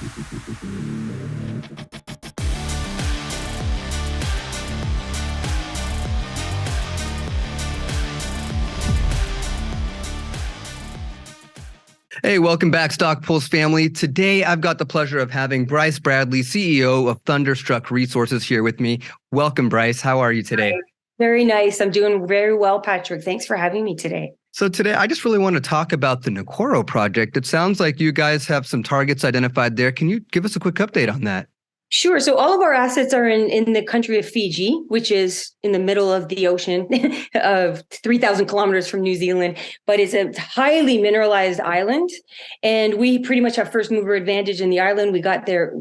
Hey, welcome back, StockPulse family. Today, I've got the pleasure of having Bryce Bradley, CEO of Thunderstruck Resources, here with me. Welcome, Bryce. How are you today? Hi. Very nice. I'm doing very well, Patrick. Thanks for having me today. So today, I just really want to talk about the Nakoro project. It sounds like you guys have some targets identified there. Can you give us a quick update on that? Sure. So all of our assets are in the country of Fiji, which is in the middle of the ocean of 3,000 kilometers from New Zealand, but it's a highly mineralized island. And we pretty much have first mover advantage in the island. We got there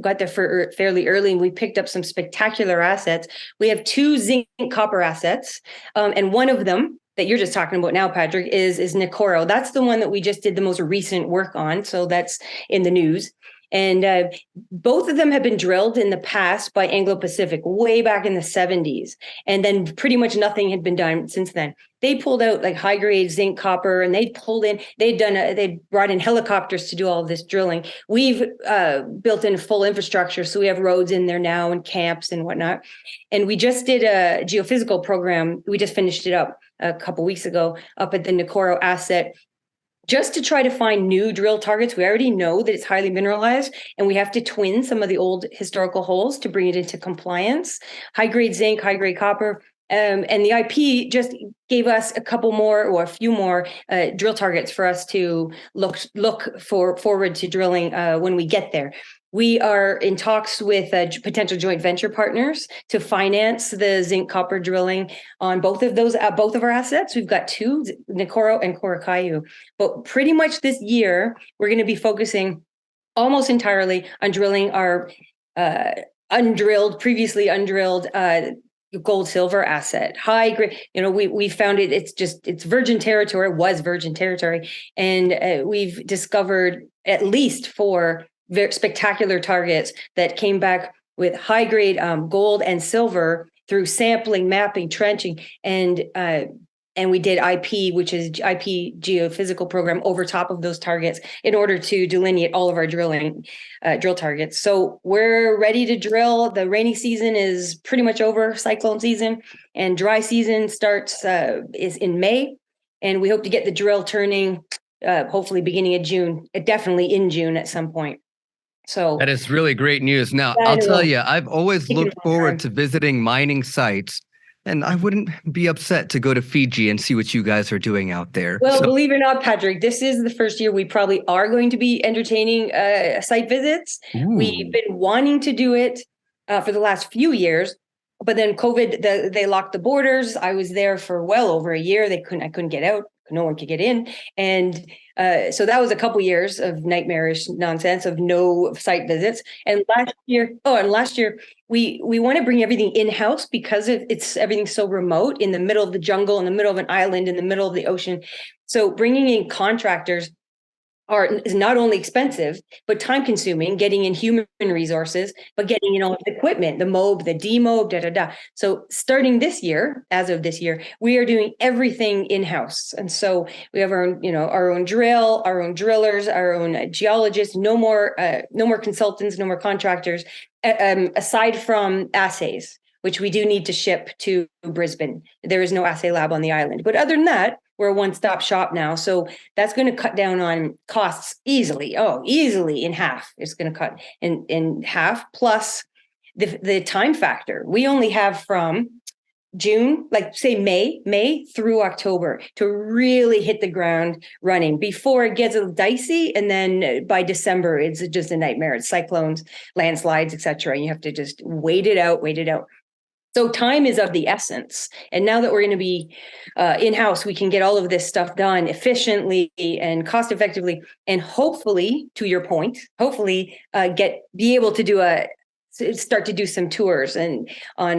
fairly early, and we picked up some spectacular assets. We have 2 zinc copper assets, and one of them that you're just talking about now, Patrick, is Nakoro. That's the one that we just did the most recent work on. So that's in the news. And both of them have been drilled in the past by Anglo-Pacific way back in the 70s. And then pretty much nothing had been done since then. They pulled out like high grade zinc copper, and they'd brought in helicopters to do all of this drilling. We've built in full infrastructure. So we have roads in there now and camps and whatnot. And we just did a geophysical program. We just finished it up a couple weeks ago up at the Nakoro asset, just to try to find new drill targets. We already know that it's highly mineralized, and we have to twin some of the old historical holes to bring it into compliance. High grade zinc, high grade copper. And the IP just gave us a few more drill targets for us to look forward to drilling when we get there. We are in talks with potential joint venture partners to finance the zinc copper drilling on both of our assets. We've got 2, Nakoro and Korakayu. But pretty much this year, we're going to be focusing almost entirely on drilling our previously undrilled gold silver asset. High grade, we found it. It's virgin territory. It was virgin territory, and we've discovered at least 4 very spectacular targets that came back with high grade gold and silver through sampling, mapping, trenching, and we did IP, which is IP geophysical program, over top of those targets in order to delineate all of our drill targets. So we're ready to drill. The rainy season is pretty much over, cyclone season, and dry season is in May, and we hope to get the drill turning hopefully beginning of June, definitely in June at some point. So that is really great news. Now, I'll tell you, I've always looked forward to visiting mining sites, and I wouldn't be upset to go to Fiji and see what you guys are doing out there. Well, believe it or not, Patrick, this is the first year we probably are going to be entertaining site visits. Ooh. We've been wanting to do it for the last few years, but then COVID, they locked the borders. I was there for well over a year. I couldn't get out. No one could get in. And so that was a couple years of nightmarish nonsense of no site visits. And last year, we want to bring everything in-house because everything's so remote, in the middle of the jungle, in the middle of an island, in the middle of the ocean. So bringing in contractors is not only expensive, but time consuming, getting in human resources, but getting in all the equipment, the mob, the demob, So starting this year, as of this year, we are doing everything in-house. And so we have our own drill, our own drillers, our own geologists, no more consultants, no more contractors, aside from assays, which we do need to ship to Brisbane. There is no assay lab on the island. But other than that, we're a one-stop shop now. So that's going to cut down on costs easily. Easily in half. It's going to cut in half, plus the time factor. We only have from June, like say May through October to really hit the ground running before it gets a little dicey. And then by December, it's just a nightmare. It's cyclones, landslides, etc. You have to just wait it out. So time is of the essence. And now that we're going to be in-house, we can get all of this stuff done efficiently and cost effectively. And hopefully, to your point, be able to start to do some tours and on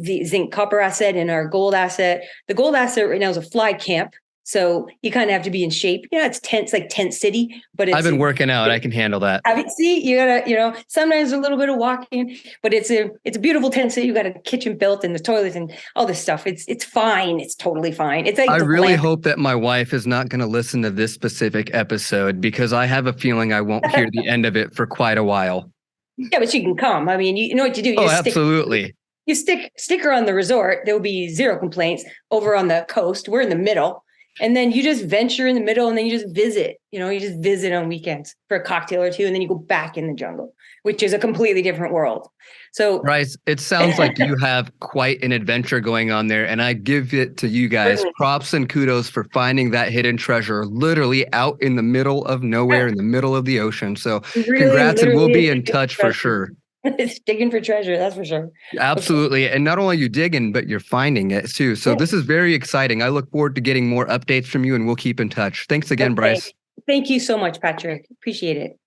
the zinc copper asset and our gold asset. The gold asset right now is a fly camp. So you kind of have to be in shape. Yeah, it's tense, like tent city, but it's I've been working out. I can handle that. see, you gotta, sometimes a little bit of walking, but it's a beautiful tent city. You got a kitchen built and the toilets and all this stuff. It's fine. It's totally fine. It's like I really hope that my wife is not going to listen to this specific episode because I have a feeling I won't hear the end of it for quite a while. Yeah, but she can come. I mean, you know what you do. You absolutely. You stick her on the resort. There will be zero complaints. Over on the coast, we're in the middle. And then you just venture in the middle and then you just visit, you just visit on weekends for a cocktail or two. And then you go back in the jungle, which is a completely different world. So Bryce, it sounds like you have quite an adventure going on there. And I give it to you guys props and kudos for finding that hidden treasure literally out in the middle of nowhere, in the middle of the ocean. So congrats, and we'll be in touch for sure. It's digging for treasure, that's for sure. Absolutely. And not only are you digging, but you're finding it too. So this is very exciting. I look forward to getting more updates from you, and we'll keep in touch. Thanks again, Bryce. Thank you so much, Patrick. Appreciate it.